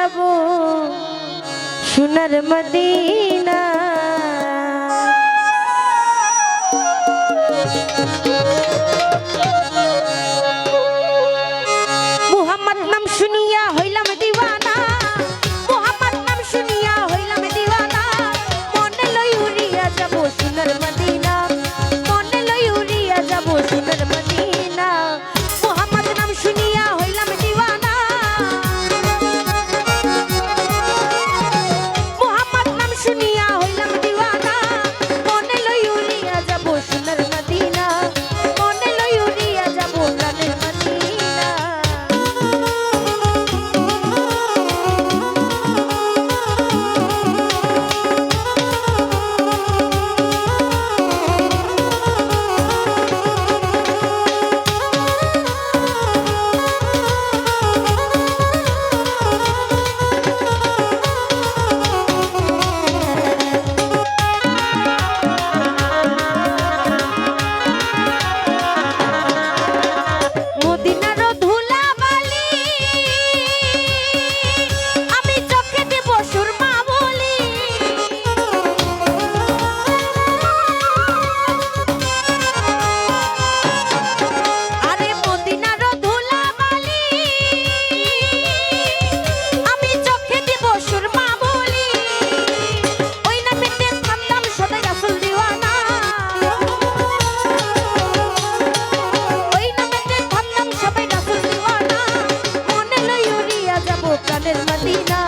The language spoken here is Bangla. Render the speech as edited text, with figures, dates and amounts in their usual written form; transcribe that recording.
যাব সোনার মদিনা। মুহাম্মদ নাম শুনিয়া হইলাম দিওয়ানা, মুহাম্মদ নাম শুনিয়া হইলাম দিওয়ানা। মনে লই উড়িয়া যাব সোনার মদিনা, মনে লই উড়িয়া যাব সোনার মদিনা। মুহাম্মদ নাম শুনিয়া হইলাম দিওয়ানা, মুহাম্মদ নাম শুনিয়া হইলাম দিওয়ানা। মনে লই উড়িয়া যাব সোনার মদিনা, মনে লই উড়িয়া যাব প্রাণের মদিনা। মদিনার ধুলাবালি আমি চোখে দেব সুরমা বলি। আরে মদিনার ধুলাবালি আমি চোখে দেব সুরমা বলি। ওই নামেতে থামলাম সদাই রাসূল দিওয়ানা, ওই নামেতে থামলাম সবাই রাসূল দিওয়ানা। মনে লই উড়িয়া যাব প্রাণের মদিনা,